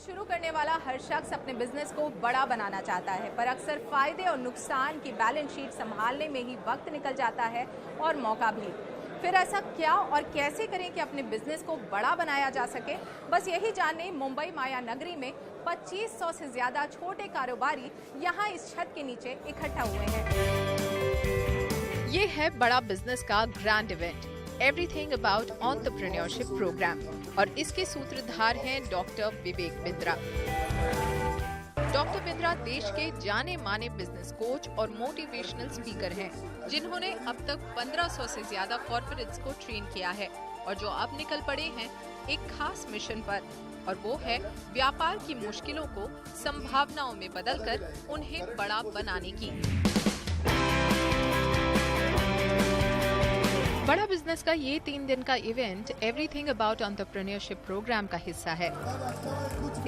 Business शुरू करने वाला हर शख्स अपने बिजनेस को बड़ा बनाना चाहता है, पर अक्सर फायदे और नुकसान की बैलेंस शीट संभालने में ही वक्त निकल जाता है और मौका भी। फिर ऐसा क्या और कैसे करें कि अपने बिजनेस को बड़ा बनाया जा सके, बस यही जानने मुंबई माया नगरी में 2500 से ज्यादा छोटे कारोबारी यहाँ इस छत के नीचे इकट्ठा हुए हैं। ये है बड़ा बिजनेस का grand event, everything about entrepreneurship programme, और इसके सूत्रधार हैं डॉक्टर विवेक बिंद्रा। डॉक्टर बिंद्रा देश के जाने माने बिजनेस कोच और मोटिवेशनल स्पीकर हैं, जिन्होंने अब तक 1500 से ज्यादा कॉर्पोरेट्स को ट्रेन किया है और जो अब निकल पड़े हैं एक खास मिशन पर, और वो है व्यापार की मुश्किलों को संभावनाओं में बदलकर उन्हें बड़ा बनाने की। बड़ा बिजनेस का ये 3 दिन का event everything about entrepreneurship programme का हिस्सा है।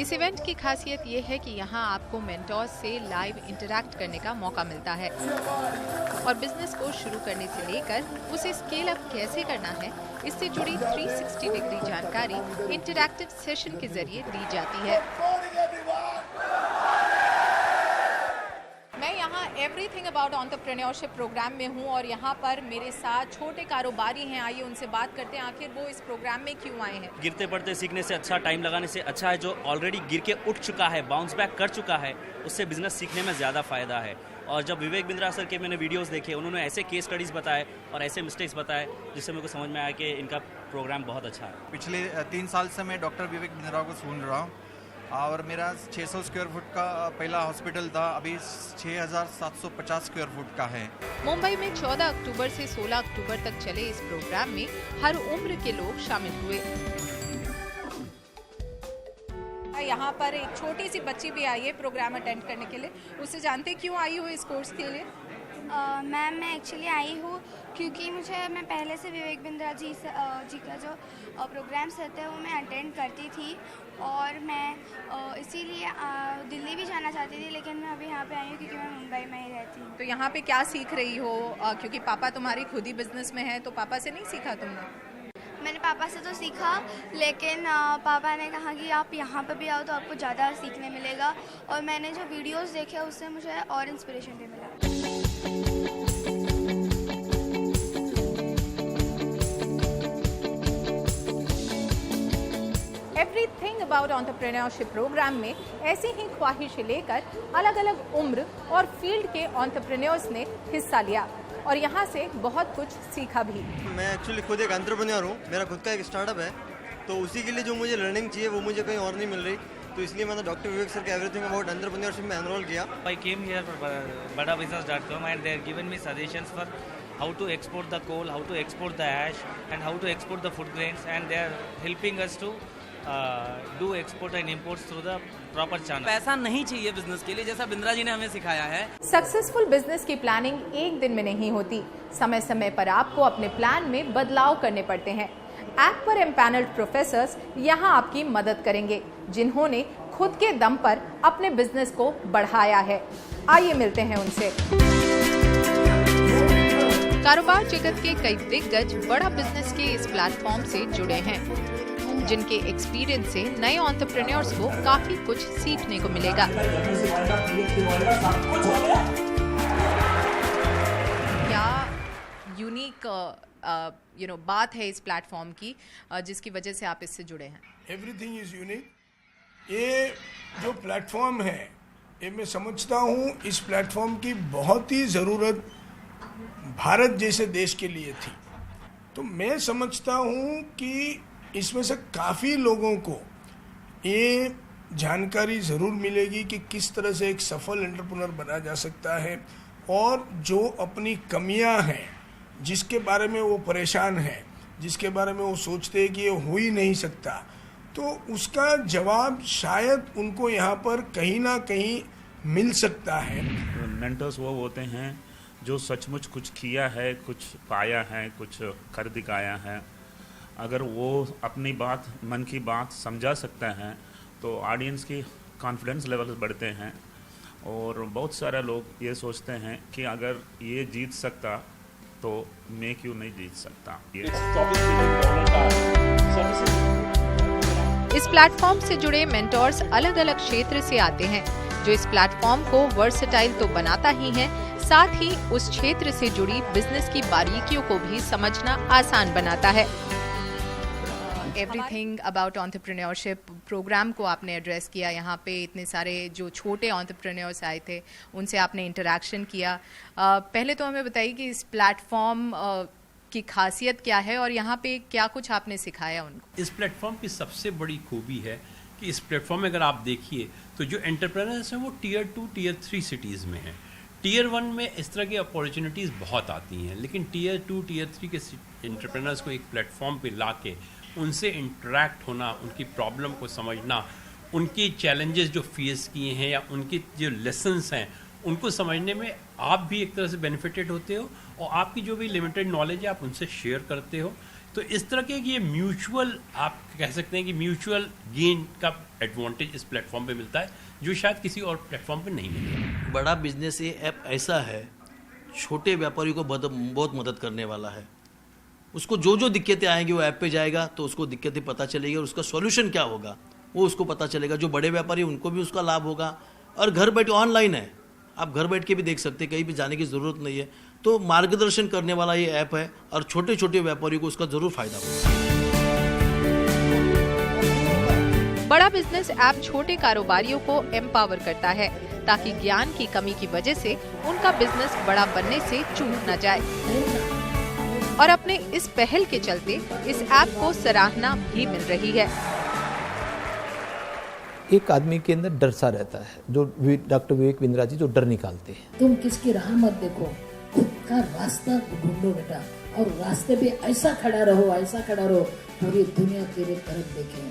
इस इवेंट की खासियत ये है कि यहाँ आपको मेंटोर्स से लाइव इंटरैक्ट करने का मौका मिलता है और बिजनेस को शुरू करने से लेकर उसे स्केल अप कैसे करना है, इससे जुड़ी 360 डिग्री जानकारी इंटरैक्टिव सेशन के जरिए दी जाती है। मैं यहाँ एवरीथिंग अबाउट एंटरप्रेन्योरशिप प्रोग्राम में हूँ और यहाँ पर मेरे साथ छोटे कारोबारी हैं। आइए उनसे बात करते हैं, आखिर वो इस प्रोग्राम में क्यों आए हैं। गिरते पड़ते सीखने से अच्छा, टाइम लगाने से अच्छा है जो ऑलरेडी गिर के उठ चुका है, बाउंस बैक कर चुका है, उससे बिजनेस सीखने में ज़्यादा फायदा है। और जब विवेक बिंद्रा सर के मैंने वीडियोस देखे, उन्होंने ऐसे केस स्टडीज़ बताए और ऐसे मिस्टेक्स बताए जिससे मेरे को समझ में आया कि इनका प्रोग्राम बहुत अच्छा है। पिछले 3 साल से मैं डॉक्टर विवेक बिंद्रा को सुन रहा हूँ और मेरा 600 स्क्वायर फुट का पहला हॉस्पिटल था, अभी 6750 स्क्वायर फुट का है। मुंबई में 14 अक्टूबर से 16 अक्टूबर तक चले इस प्रोग्राम में हर उम्र के लोग शामिल हुए। यहाँ पर एक छोटी सी बच्ची भी आई है प्रोग्राम अटेंड करने के लिए, उससे जानते क्यों आई हो इस कोर्स के लिए। मैम मैं एक्चुअली आई हूँ क्योंकि मैं पहले से विवेक बिंद्रा जी का जो प्रोग्राम्स रहते हैं वो मैं अटेंड करती थी और मैं इसीलिए दिल्ली भी जाना चाहती थी, लेकिन मैं अभी यहाँ पे आई हूँ क्योंकि मैं मुंबई में ही रहती हूँ। तो यहाँ पे क्या सीख रही हो, क्योंकि पापा तुम्हारी खुद ही बिजनेस में है, तो पापा से नहीं सीखा तुमने। मैंने पापा से तो सीखा, लेकिन पापा ने कहा कि आप यहाँ पे भी आओ तो आपको ज़्यादा सीखने मिलेगा, और मैंने जो वीडियोस देखे उससे मुझे और इंस्पिरेशन भी मिला। एवरीथिंग अबाउट एंटरप्रेन्योरशिप प्रोग्राम में ऐसी ही ख्वाहिशें लेकर अलग अलग उम्र और फील्ड के एंटरप्रेन्योर्स ने हिस्सा लिया और यहाँ से बहुत कुछ सीखा भी। मैं एक्चुअली खुद एक एंटरप्रेन्योर हूँ, मेरा खुद का एक स्टार्टअप है, तो उसी के लिए जो मुझे लर्निंग चाहिए वो मुझे कहीं और नहीं मिल रही, तो इसलिए मैंने डॉक्टर विवेक सर के एवरीथिंग अबाउट एंटरप्रेन्योरशिप में एनरोल किया। I came here for badabusiness.com and they have given me suggestions for how to export the coal, how to export the ash and how to export the food grains, and they are helping us to do export and imports through the proper channel. पैसा नहीं चाहिए business के लिए, जैसा बिंद्रा जी ने हमें सिखाया है। सक्सेसफुल बिजनेस की प्लानिंग एक दिन में नहीं होती, समय समय पर आपको अपने प्लान में बदलाव करने पड़ते हैं। ऐप पर एम्पैनल्ड प्रोफेसर्स यहाँ आपकी मदद करेंगे, जिन्होंने खुद के दम पर अपने बिजनेस को बढ़ाया है। आइए मिलते हैं उनसे। कारोबार जगत के कई दिग्गज बड़ा बिजनेस के इस प्लेटफॉर्म से जुड़े हैं, जिनके एक्सपीरियंस से नए एंटरप्रेन्योर्स को काफी कुछ सीखने को मिलेगा। क्या यूनिक बात है इस प्लेटफॉर्म की जिसकी वजह से आप इससे जुड़े हैं। Everything is unique. ये जो प्लेटफॉर्म है, ये मैं समझता हूँ इस प्लेटफॉर्म की बहुत ही ज़रूरत भारत जैसे देश के लिए थी। तो मैं समझता हूँ कि इसमें से काफ़ी लोगों को ये जानकारी ज़रूर मिलेगी कि किस तरह से एक सफल एंटरप्रेन्योर बना जा सकता है, और जो अपनी कमियां हैं, जिसके बारे में वो परेशान है, जिसके बारे में वो सोचते हैं कि ये हो ही नहीं सकता, तो उसका जवाब शायद उनको यहाँ पर कहीं ना कहीं मिल सकता है। मेंटर्स वो होते हैं जो सचमुच कुछ किया है, कुछ पाया है, कुछ कर दिखाया है। अगर वो अपनी बात, मन की बात समझा सकते हैं तो ऑडियंस की कॉन्फिडेंस लेवल बढ़ते हैं, और बहुत सारे लोग ये सोचते हैं कि अगर ये जीत सकता तो मैं क्यों नहीं जीत सकता। इस प्लेटफॉर्म से जुड़े मेंटोर्स अलग अलग क्षेत्र से आते हैं, जो इस प्लेटफॉर्म को वर्सेटाइल तो बनाता ही है, साथ ही उस क्षेत्र से जुड़ी बिजनेस की बारीकियों को भी समझना आसान बनाता है। एवरीथिंग अबाउट एंटरप्रेन्योरशिप प्रोग्राम को आपने एड्रेस किया। यहाँ पे इतने सारे जो छोटे एंटरप्रेन्योर्स आए थे, उनसे आपने इंटरेक्शन किया। पहले तो हमें बताइए कि इस प्लेटफॉर्म की खासियत क्या है और यहाँ पे क्या कुछ आपने सिखाया उनको। इस प्लेटफॉर्म की सबसे बड़ी खूबी है कि इस प्लेटफॉर्म में अगर आप देखिए तो जो एंटरप्रेन्योर्स हैं वो टियर 2 टियर 3 सिटीज़ में हैं। टियर 1 में इस तरह की अपॉर्चुनिटीज़ बहुत आती हैं, लेकिन टियर 2 टियर 3 के एंटरप्रेन्योर्स को एक प्लेटफॉर्म पे ला के उनसे इंटरेक्ट होना, उनकी प्रॉब्लम को समझना, उनकी चैलेंजेस जो फेस किए हैं या उनकी जो लेसन्स हैं उनको समझने में आप भी एक तरह से बेनिफिटेड होते हो और आपकी जो भी लिमिटेड नॉलेज है आप उनसे शेयर करते हो। तो इस तरह के ये म्यूचुअल, आप कह सकते हैं कि म्यूचुअल गेन का एडवांटेज इस प्लेटफॉर्म पे मिलता है जो शायद किसी और प्लेटफॉर्म पे नहीं मिलता। बड़ा बिजनेस ये ऐप ऐसा है, छोटे व्यापारी को बहुत मदद करने वाला है। उसको जो जो दिक्कतें आएंगी वो ऐप पे जाएगा तो उसको दिक्कतें पता चलेगी और उसका सॉल्यूशन क्या होगा वो उसको पता चलेगा। जो बड़े व्यापारी उनको भी उसका लाभ होगा और घर बैठे ऑनलाइन है, आप घर बैठ के भी देख सकते हैं, कहीं भी जाने की ज़रूरत नहीं है। तो मार्गदर्शन करने वाला ये ऐप है और छोटे छोटे व्यापारियों को उसका ज़रूर फायदा होगा। बड़ा बिजनेस ऐप छोटे कारोबारियों को एम्पावर करता है ताकि ज्ञान की कमी की वजह से उनका बिजनेस बड़ा बनने से चूक न जाए। और अपने इस पहल के चलते इस ऐप को सराहना भी मिल रही है। एक आदमी के अंदर डर सा रहता है, जो डॉक्टर विवेक बिंद्रा जी जो डर निकालते हैं। तुम किसकी राह मत देखो, खुद का रास्ता ढूंढो बेटा, और रास्ते पे ऐसा खड़ा रहो पूरी दुनिया तेरे तरफ देखे।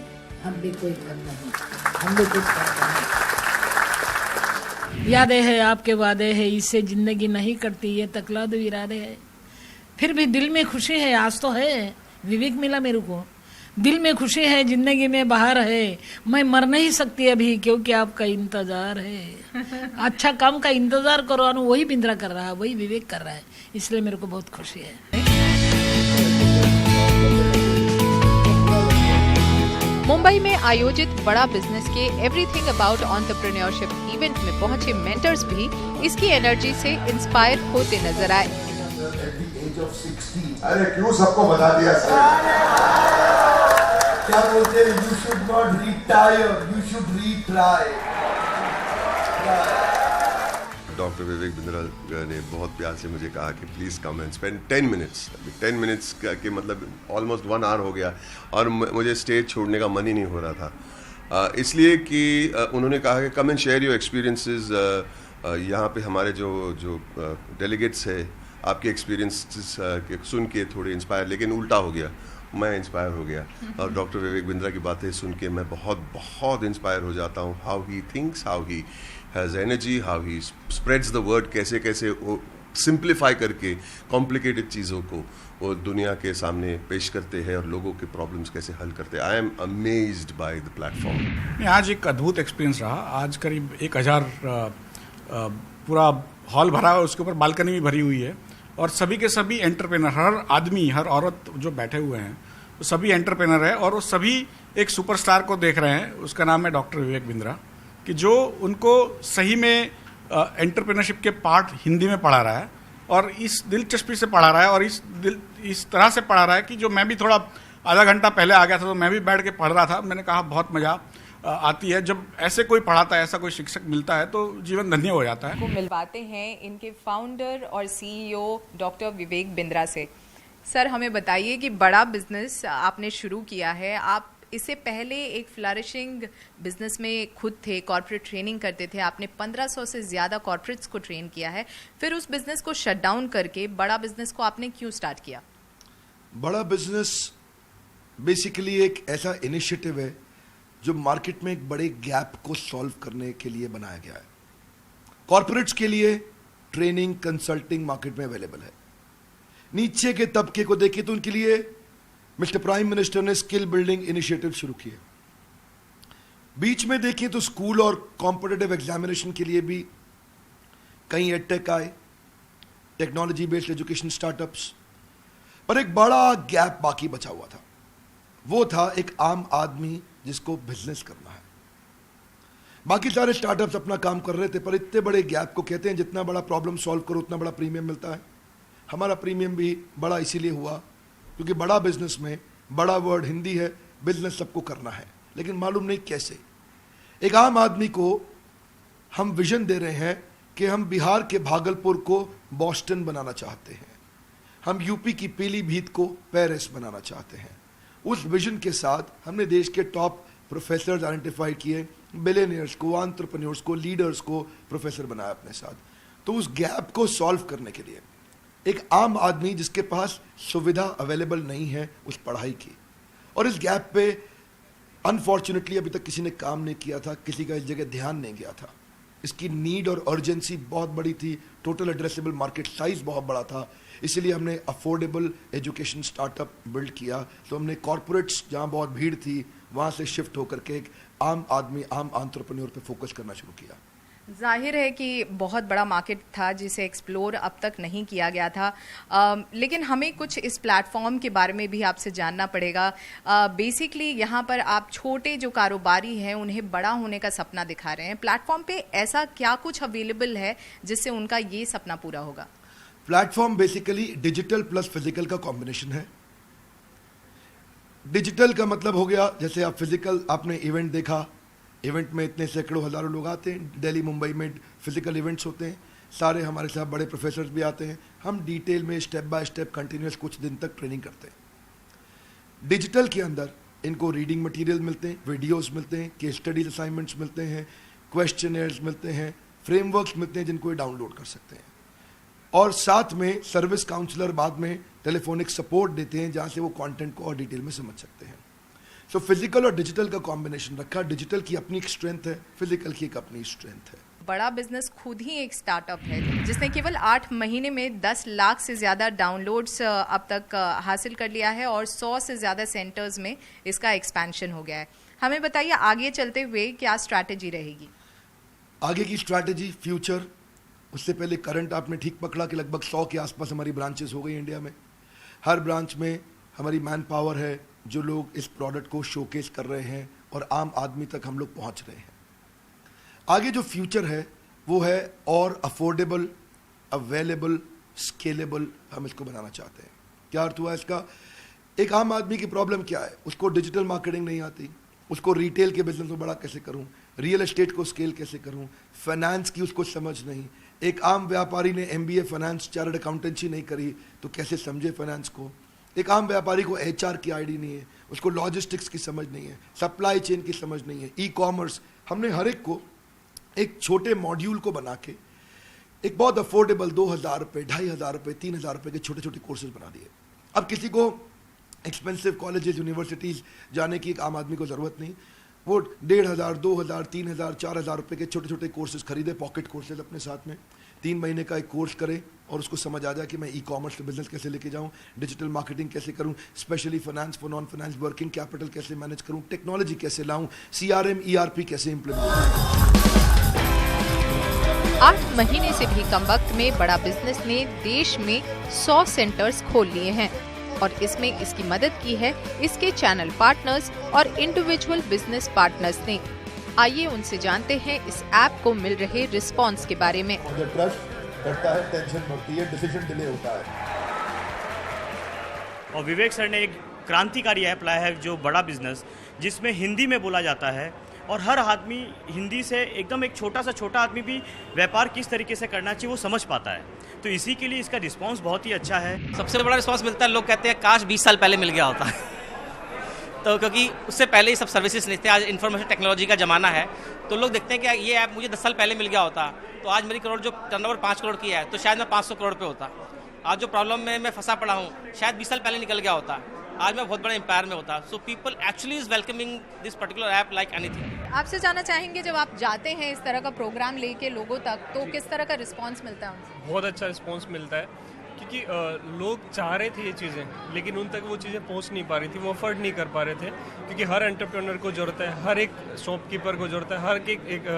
हम भी कोई कम नहीं, हम भी कुछ नहीं। यादें है आपके वादे है, इससे जिंदगी नहीं कटती, ये तकलाद इरादे है। फिर भी दिल में खुशी है, आज तो है विवेक मिला मेरे को, दिल में खुशी है, जिंदगी में बहार है। मैं मर नहीं सकती अभी क्योंकि आपका इंतजार है। अच्छा काम का इंतजार करो, वही बिंद्रा कर रहा है, वही विवेक कर रहा है, इसलिए मेरे को बहुत खुशी है। मुंबई में आयोजित बड़ा बिजनेस के एवरीथिंग अबाउट एंटरप्रेन्योरशिप इवेंट में पहुंचे मेंटर्स भी इसकी एनर्जी से इंस्पायर होते नजर आए। अरे क्यों सबको बता दिया सर? क्या बोलते हैं, you should not retire, you should retry. Doctor Vivek Bindra ने बहुत प्यार से मुझे कहा कि please come and spend 10 minutes. 10 minutes के मतलब ऑलमोस्ट 1 आवर हो गया और मुझे स्टेज छोड़ने का मन ही नहीं हो रहा था, इसलिए कि उन्होंने कहा कि come and share your experiences. यहाँ पे हमारे जो डेलीगेट्स है, आपके एक्सपीरियंस सुन के थोड़े इंस्पायर, लेकिन उल्टा हो गया, मैं इंस्पायर हो गया और डॉक्टर विवेक बिंद्रा की बातें सुन के मैं बहुत इंस्पायर हो जाता हूँ। How he thinks, how he has energy, how he spreads the word, कैसे वो सिंप्लीफाई करके कॉम्प्लिकेटेड चीज़ों को वो दुनिया के सामने पेश करते हैं और लोगों के प्रॉब्लम्स कैसे हल करते हैं। I am amazed by the platform. आज एक अद्भुत एक्सपीरियंस रहा। आज करीब 1000 पूरा हॉल भरा है, उसके ऊपर बालकनी भी भरी हुई है और सभी के सभी एंटरप्रेनर, हर आदमी हर औरत जो बैठे हुए हैं वो सभी एंटरप्रेनर है और वो सभी एक सुपरस्टार को देख रहे हैं। उसका नाम है डॉक्टर विवेक बिंद्रा, कि जो उनको सही में एंटरप्रेनरशिप के पार्ट हिंदी में पढ़ा रहा है और इस दिलचस्पी से पढ़ा रहा है और इस तरह से पढ़ा रहा है कि जो मैं भी थोड़ा आधा घंटा पहले आ गया था तो मैं भी बैठ के पढ़ रहा था। मैंने कहा बहुत मज़ा आती है जब ऐसे कोई पढ़ाता है, ऐसा कोई शिक्षक मिलता है तो जीवन धन्य हो जाता है। को मिलवाते हैं इनके फाउंडर और सीईओ डॉक्टर विवेक बिंद्रा से। सर, हमें बताइए कि बड़ा बिजनेस आपने शुरू किया है, आप इससे पहले एक फ्लरिशिंग बिजनेस में खुद थे, कॉर्पोरेट ट्रेनिंग करते थे, आपने 1500 से ज़्यादा कॉर्पोरेट्स को ट्रेन किया है, फिर उस बिजनेस को शट डाउन करके बड़ा बिजनेस को आपने क्यों स्टार्ट किया? बड़ा बिजनेस बेसिकली एक ऐसा इनिशिएटिव है जो मार्केट में एक बड़े गैप को सॉल्व करने के लिए बनाया गया है। कॉर्पोरेट्स के लिए ट्रेनिंग कंसल्टिंग मार्केट में अवेलेबल है। नीचे के तबके को देखिए तो उनके लिए मिस्टर प्राइम मिनिस्टर ने स्किल बिल्डिंग इनिशिएटिव शुरू किए। बीच में देखिए तो स्कूल और कॉम्पिटिटिव एग्जामिनेशन के लिए भी कई एडटेक आए, टेक्नोलॉजी बेस्ड एजुकेशन स्टार्टअप्स, पर एक बड़ा गैप बाकी बचा हुआ था। वो था एक आम आदमी जिसको बिजनेस करना है। बाकी सारे स्टार्टअप्स अपना काम कर रहे थे, पर इतने बड़े गैप को कहते हैं जितना बड़ा प्रॉब्लम सॉल्व करो उतना बड़ा प्रीमियम मिलता है। हमारा प्रीमियम भी बड़ा इसीलिए हुआ क्योंकि बड़ा बिजनेस में बड़ा वर्ड हिंदी है, बिजनेस सबको करना है, लेकिन मालूम नहीं कैसे। एक आम आदमी को हम विजन दे रहे हैं कि हम बिहार के भागलपुर को बॉस्टन बनाना चाहते हैं, हम यूपी की पीलीभीत को पेरिस बनाना चाहते हैं। उस विजन के साथ हमने देश के टॉप प्रोफेसर्स आइडेंटिफाई किए, बिलियनियर्स को, एंटरप्रेन्योर्स को, लीडर्स को प्रोफेसर बनाया अपने साथ। तो उस गैप को सॉल्व करने के लिए एक आम आदमी जिसके पास सुविधा अवेलेबल नहीं है उस पढ़ाई की, और इस गैप पे अनफॉर्चुनेटली अभी तक किसी ने काम नहीं किया था, किसी का इस जगह ध्यान नहीं गया था। इसकी नीड और अर्जेंसी बहुत बड़ी थी, टोटल एड्रेसेबल मार्केट साइज बहुत बड़ा था, इसीलिए हमने अफोर्डेबल एजुकेशन स्टार्टअप बिल्ड किया। तो हमने कॉर्पोरेट्स जहाँ बहुत भीड़ थी वहाँ से शिफ्ट होकर के एक आम आदमी, आम एंटरप्रेन्योर पे फोकस करना शुरू किया। जाहिर है कि बहुत बड़ा मार्केट था जिसे एक्सप्लोर अब तक नहीं किया गया था, लेकिन हमें कुछ इस प्लेटफॉर्म के बारे में भी आपसे जानना पड़ेगा। बेसिकली यहाँ पर आप छोटे जो कारोबारी हैं उन्हें बड़ा होने का सपना दिखा रहे हैं। प्लेटफॉर्म पे ऐसा क्या कुछ अवेलेबल है जिससे उनका ये सपना पूरा होगा? Platform basically digital plus physical का कॉम्बिनेशन है। डिजिटल का मतलब हो गया, जैसे आप फिजिकल, आपने इवेंट देखा, इवेंट में इतने सैकड़ों हज़ारों लोग आते हैं, दिल्ली मुंबई में फिजिकल इवेंट्स होते हैं, सारे हमारे साथ बड़े प्रोफेसर्स भी आते हैं, हम डिटेल में स्टेप बाय स्टेप कंटिन्यूस कुछ दिन तक ट्रेनिंग करते हैं। डिजिटल के अंदर इनको रीडिंग मटेरियल मिलते हैं, वीडियोस मिलते हैं, केस स्टडीज असाइनमेंट्स मिलते हैं, क्वेश्चनर्स मिलते हैं, फ्रेमवर्क्स मिलते हैं जिनको ये डाउनलोड कर सकते हैं, और साथ में सर्विस काउंसलर बाद में टेलीफोनिक सपोर्ट देते हैं जहाँ से वो कंटेंट को और डिटेल में समझ सकते हैं। सो फिजिकल और डिजिटल का कॉम्बिनेशन रखा। डिजिटल की अपनी एक स्ट्रेंथ है, फिजिकल की एक अपनी स्ट्रेंथ है। बड़ा बिजनेस खुद ही एक स्टार्टअप है जिसने केवल 8 महीने में 10 लाख से ज़्यादा डाउनलोड्स अब तक हासिल कर लिया है और 100 से ज़्यादा सेंटर्स में इसका एक्सपेंशन हो गया है। हमें बताइए आगे चलते हुए क्या स्ट्रैटेजी रहेगी? आगे की स्ट्रैटेजी, फ्यूचर, उससे पहले करंट आपने ठीक पकड़ा कि लगभग 100 के आसपास हमारी ब्रांचेस हो गई इंडिया में। हर ब्रांच में हमारी मैन पावर है, जो लोग इस प्रोडक्ट को शोकेस कर रहे हैं और आम आदमी तक हम लोग पहुंच रहे हैं। आगे जो फ्यूचर है वो है और अफोर्डेबल, अवेलेबल, स्केलेबल हम इसको बनाना चाहते हैं। क्या अर्थ हुआ इसका? एक आम आदमी की प्रॉब्लम क्या है? उसको डिजिटल मार्केटिंग नहीं आती, उसको रिटेल के बिजनेस को बड़ा कैसे करूं, रियल एस्टेट को स्केल कैसे करूं, फाइनेंस की उसको समझ नहीं। एक आम व्यापारी ने MBA फाइनेंस, चार्टर्ड अकाउंटेंसी नहीं करी तो कैसे समझे फाइनेंस को। एक आम व्यापारी को HR की आईडी नहीं है, उसको लॉजिस्टिक्स की समझ नहीं है, सप्लाई चेन की समझ नहीं है, ई-कॉमर्स। हमने हर एक को एक छोटे मॉड्यूल को बना के एक बहुत अफोर्डेबल 2000 रुपये, 2500 रुपये, 3000 रुपये के छोटे छोटे कोर्सेज बना दिए। अब किसी को एक्सपेंसिव कॉलेजेस, यूनिवर्सिटीज़ जाने की एक आम आदमी को ज़रूरत नहीं, वो 1500, 2000, 3000, 4000 रुपये के छोटे छोटे कोर्सेज खरीदे, पॉकेट कोर्सेज अपने साथ में 3 महीने का एक कोर्स करे और उसको समझ आ जाए कि मैं ई-कॉमर्स बिजनेस कैसे लेके जाऊं, डिजिटल मार्केटिंग कैसे करूं, specially finance for non finance, working capital कैसे मैनेज करूं, टेक्नोलॉजी कैसे लाऊं, CRM, ERP कैसे इम्प्लीमेंट करूं। 8 महीने से भी कम वक्त में बड़ा बिजनेस ने देश में 100 सेंटर्स खोल लिए हैं और इसमें इसकी मदद की है इसके चैनल पार्टनर्स और इंडिविजुअल बिजनेस पार्टनर्स ने। आइए उनसे जानते हैं इस ऐप को मिल रहे रिस्पॉन्स के बारे में। ट्रस्ट बढ़ता है, टेंशन बढ़ती है, डिसीजन डिले होता है। और विवेक सर ने एक क्रांतिकारी ऐप लाया है जो बड़ा बिजनेस, जिसमें हिंदी में बोला जाता है और हर आदमी हिंदी से एकदम एक छोटा सा छोटा आदमी भी व्यापार किस तरीके से करना चाहिए वो समझ पाता है। तो इसी के लिए इसका रिस्पांस बहुत ही अच्छा है। सबसे बड़ा रिस्पांस मिलता है, लोग कहते हैं काश 20 साल पहले मिल गया होता तो क्योंकि उससे पहले ही सब सर्विसेज नहीं थे। आज इन्फॉर्मेशन टेक्नोलॉजी का ज़माना है तो लोग देखते हैं कि ये ऐप मुझे 10 साल पहले मिल गया होता तो आज मेरी करोड़ जो टर्नओवर 5 करोड़ की है तो शायद मैं 500 करोड़ पे होता। आज जो प्रॉब्लम में मैं फंसा पड़ा हूँ शायद 20 साल पहले निकल गया होता, आज मैं बहुत बड़े एम्पायर में होता। So people actually is welcoming this particular app like anything. आपसे जानना चाहेंगे जब आप जाते हैं इस तरह का प्रोग्राम लेके लोगों तक तो किस तरह का रिस्पांस मिलता है उनसे? बहुत अच्छा रिस्पांस मिलता है क्योंकि लोग चाह रहे थे ये चीज़ें, लेकिन उन तक वो चीज़ें पहुंच नहीं पा रही थी, वो अफोर्ड नहीं कर पा रहे थे, क्योंकि हर एंटरप्रेन्योर को ज़रूरत है, हर एक शॉपकीपर को ज़रूरत है, हर एक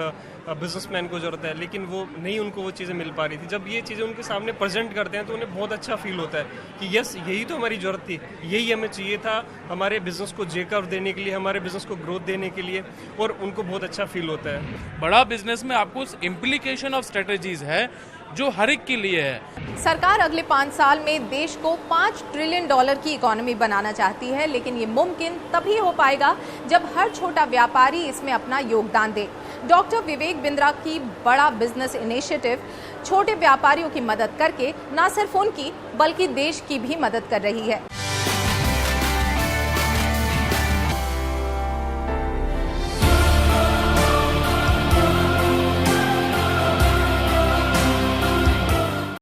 बिजनेसमैन को ज़रूरत है, लेकिन वो नहीं, उनको वो चीज़ें मिल पा रही थी। जब ये चीज़ें उनके सामने प्रेजेंट करते हैं तो उन्हें बहुत अच्छा फील होता है कि यस, यही तो हमारी ज़रूरत थी, यही हमें चाहिए था हमारे बिज़नेस को जेकअप देने के लिए, हमारे बिज़नेस को ग्रोथ देने के लिए, और उनको बहुत अच्छा फील होता है। बड़ा बिजनेस में आपको इम्प्लीकेशन ऑफ स्ट्रेटजीज है जो हर एक के लिए है। सरकार अगले 5 साल में देश को $5 ट्रिलियन की इकोनॉमी बनाना चाहती है, लेकिन ये मुमकिन तभी हो पाएगा जब हर छोटा व्यापारी इसमें अपना योगदान दे। डॉक्टर विवेक बिंद्रा की बड़ा बिजनेस इनिशिएटिव छोटे व्यापारियों की मदद करके न सिर्फ उनकी बल्कि देश की भी मदद कर रही है।